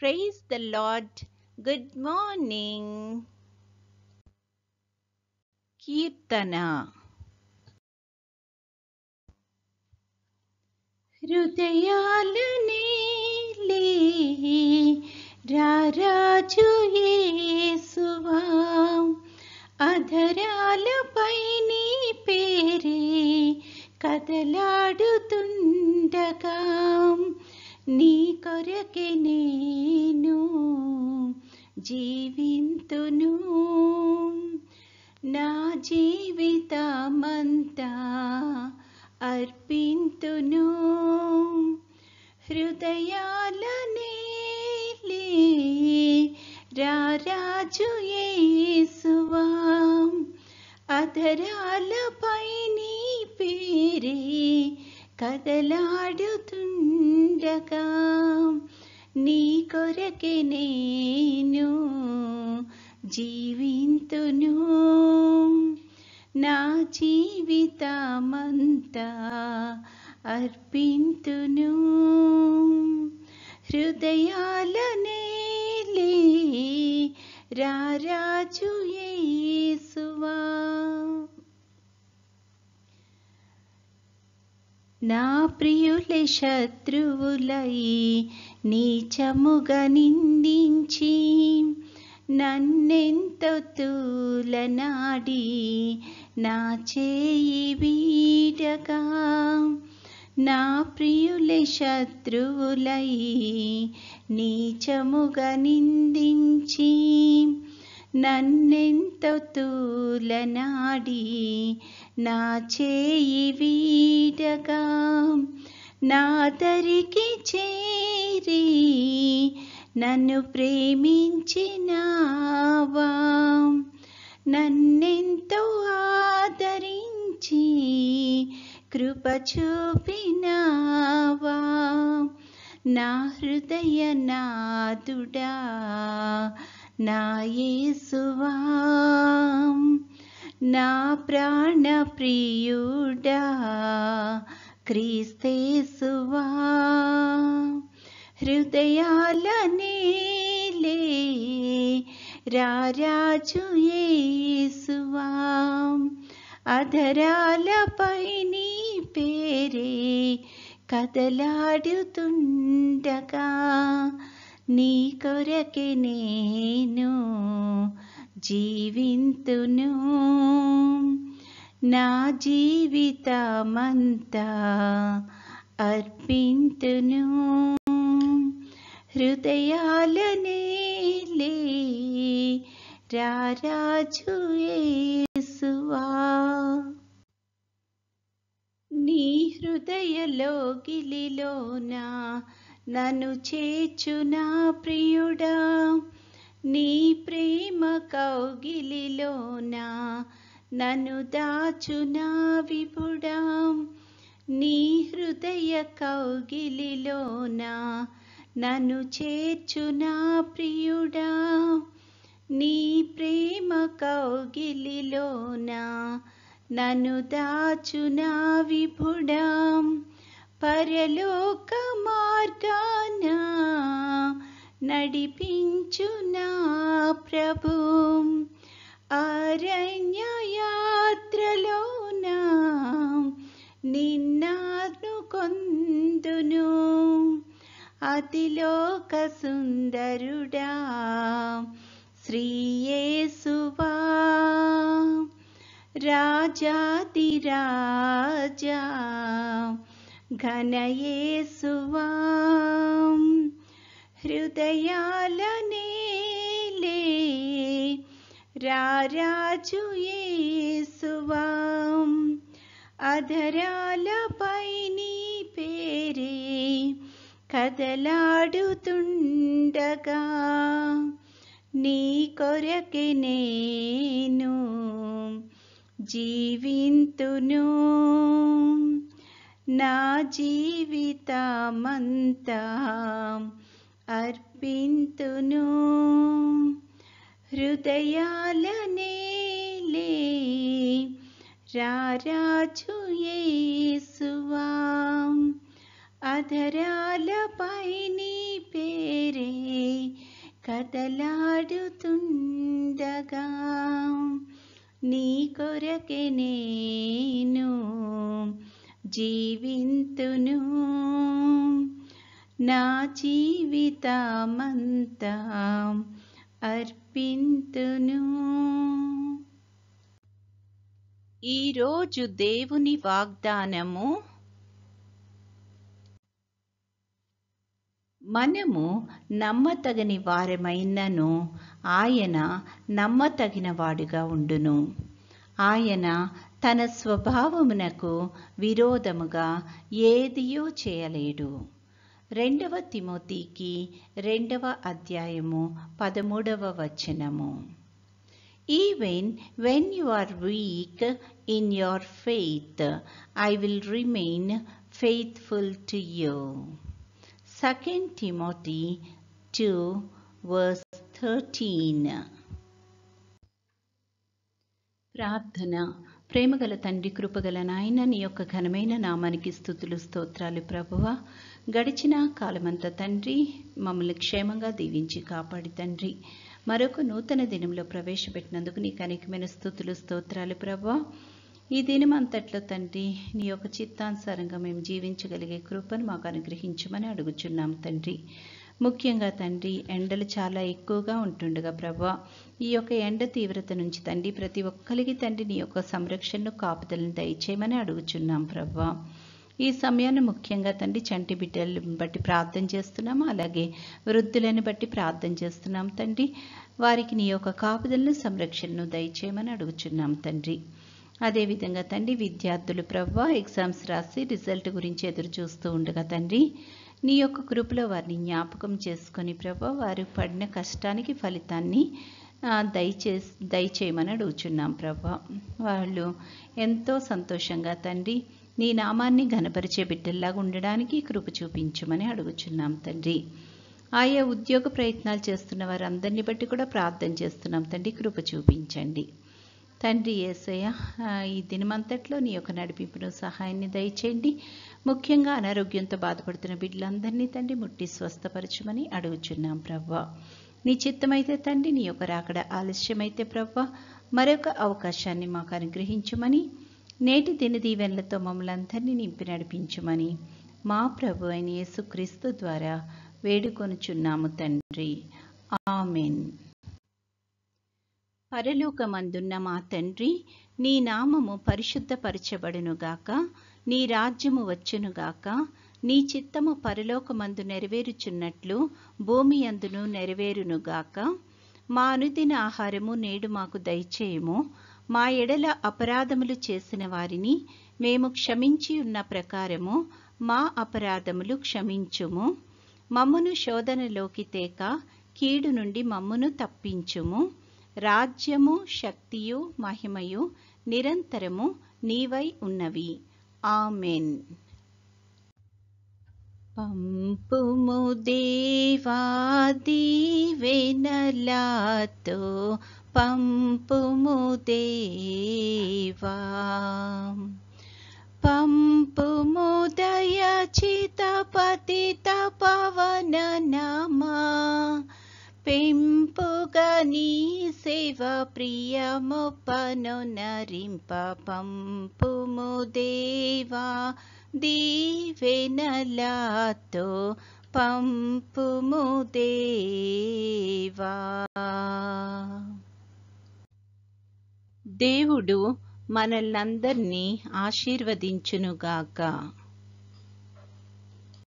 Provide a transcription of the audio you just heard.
Praise the Lord. Good morning. Kirtana. హృదయాలనే రారాజు యేసువా అధరాలపై నీ పేరే కదలాడుతుండగా నీ కొరకే నేను జీవింతును నా జీవితమంతా అర్పింతును హృదయాలనే రారాజు యేసువా అధరాలపై నీ పేరే కదలాడుతుండగా నీ కొరకే నేను జీవింతును నా జీవితమంతా అర్పింతును హృదయాలనే రారాజు యేసువా నా ప్రియులే శత్రువులై నీచముగా నిందించి నన్నెంతో తూలనాడి నా చేయి వీడగా నా ప్రియులే శత్రువులై నీచముగా నిందించి నన్నెంతో తూలనాడి నా చేయి వీడగా నా దరికి చేరి నన్ను ప్రేమించినావా నన్నెంతో ఆదరించి కృప చూపినావా నా హృదయ నాదుడా నా యేసువా నా ప్రాణ ప్రియుడా క్రీస్తేసువా హృదయాలనే రారాజు యేసువా అధరాలపై నీ పేరే కదలాడుతుండగా నీ కొరకే నేను జీవింతును నా జీవితమంతా అర్పింతును హృదయాలనే రారాజు యేసువా నీ హృదయలోగిలిలోన నన్ను చేర్చునా ప్రియుడా నీ ప్రేమ కౌగిలిలోన నన్ను దాచునా విభుడా నీ హృదయ కౌగిలిలోన నన్ను చేర్చునా ప్రియుడా నీ ప్రేమ కౌగిలిలోన నన్ను దాచునా విభుడా పరలోక మార్గాన నడిపించునా ప్రభు అరణ్య యాత్రలోన నిన్ను కొందును అతిలోక సుందరుడా శ్రీ యేసువా రాజాదిరాజా ఘన యేసువా హృదయాలనే రారాజు యేసువా అధరాలపై నీ పేరే కదలాడుతుండగా నీ కొరకే నేను జీవింతును నా జీవితమంతా అర్పింతును హృదయాలనే రారాజు యేసువా అధరాలపై నీ పేరే కదలాడుతుండగా నీ కొరకే నేను జీవింతును, నా జీవితమంతా అర్పింతును. ఈరోజు దేవుని వాగ్దానము, మనము నమ్మతగని వారమైనను ఆయన నమ్మతగిన వాడుగా ఉండును. ఆయన తన స్వభావమునకు విరోధముగా ఏదియూ చేయలేడు. 2 తిమోతికి 2వ అధ్యాయము 13వ వచనము. Even when you are weak in your faith, I will remain faithful to you. 2 Timothy 2 verse 13. ప్రార్థన. ప్రేమగల తండ్రి, కృపగల నాయన, నీ యొక్క ఘనమైన నామానికి స్తుతులు స్తోత్రాలు ప్రభువా. గడిచిన కాలమంతా తండ్రి మమ్మల్ని క్షేమంగా దీవించి కాపాడి తండ్రి మరొక నూతన దినంలో ప్రవేశపెట్టినందుకు నీకు అనేకమైన స్తుతులు స్తోత్రాలు ప్రభువా. ఈ దినమంతట్లో తండ్రి నీ యొక్క చిత్తానుసారంగా మేము జీవించగలిగే కృపను మాకు అనుగ్రహించమని అడుగుచున్నాం తండ్రి. ముఖ్యంగా తండ్రి ఎండలు చాలా ఎక్కువగా ఉంటుండగా ప్రభా, ఈ యొక్క ఎండ తీవ్రత నుంచి తండ్రి ప్రతి ఒక్కరికి తండ్రి నీ యొక్క సంరక్షణను కాపుదలను దయచేయమని అడుగుచున్నాం ప్రభా. ఈ సమయాన్ని ముఖ్యంగా తండ్రి చంటి బిడ్డలను బట్టి ప్రార్థన చేస్తున్నాము, అలాగే వృద్ధులను బట్టి ప్రార్థన చేస్తున్నాం తండ్రి. వారికి నీ యొక్క కాపుదలను సంరక్షణను దయచేయమని అడుగుచున్నాం తండ్రి. అదేవిధంగా తండ్రి విద్యార్థులు ప్రభా ఎగ్జామ్స్ రాసి రిజల్ట్ గురించి ఎదురు చూస్తూ ఉండగా తండ్రి నీ యొక్క కృపలో వారిని జ్ఞాపకం చేసుకొని ప్రభా వారు పడిన కష్టానికి ఫలితాన్ని దయచేయమని అడుగుచున్నాం ప్రభా. వాళ్ళు ఎంతో సంతోషంగా తండ్రి నీ నామాన్ని ఘనపరిచే బిడ్డల్లాగా ఉండడానికి కృప చూపించమని అడుగుచున్నాం తండ్రి. ఆయా ఉద్యోగ ప్రయత్నాలు చేస్తున్న వారందరినీ బట్టి కూడా ప్రార్థన చేస్తున్నాం తండ్రి, కృప చూపించండి తండ్రి. యేసయ్య, ఈ దినమంతట్లో నీ యొక్క నడిపింపును సహాయాన్ని దయచేయండి. ముఖ్యంగా అనారోగ్యంతో బాధపడుతున్న బిడ్డలందరినీ తండ్రి ముట్టి స్వస్థపరచమని అడుగుచున్నాం ప్రవ్వా. నీ చిత్తమైతే తండ్రి నీ యొక్క రాకడ ఆలస్యమైతే ప్రవ్వా మరొక అవకాశాన్ని మాకు అనుగ్రహించమని, నేటి దిన దీవెనలతో మమ్మల్ని అందరినీ నింపి నడిపించమని మా ప్రభు అయిన యేసుక్రీస్తు ద్వారా వేడుకొనుచున్నాము తండ్రి. ఆమెన్. పరలోకమందున్న మా తండ్రి, నీ నామము పరిశుద్ధపరచబడునుగాక, నీ రాజ్యము వచ్చునుగాక, నీ చిత్తము పరలోకమందు నెరవేరుచున్నట్లు భూమి అందును నెరవేరునుగాక. మా అనుదిన ఆహారము నేడు మాకు దయచేయము. మా ఎడల అపరాధములు చేసిన వారిని మేము క్షమించి ఉన్న ప్రకారము మా అపరాధములు క్షమించుము. మమ్మును శోధనలోకి తేక కీడు నుండి మమ్మును తప్పించుము. రాజ్యము, శక్తియు, మహిమయు నిరంతరము నీవై ఉన్నవి. ఆమెన్. పంపుము దేవా దీవెనలతో, పంపుము దేవా, పంపుము దయచిత పతిత పవన నామా, పెంపుగా నీ సేవ ప్రియముపను నరింప. పంపుము దేవా దీవెనలతో, పంపుము దేవా. దేవుడు మనల్నందరినీ ఆశీర్వదించునుగాక.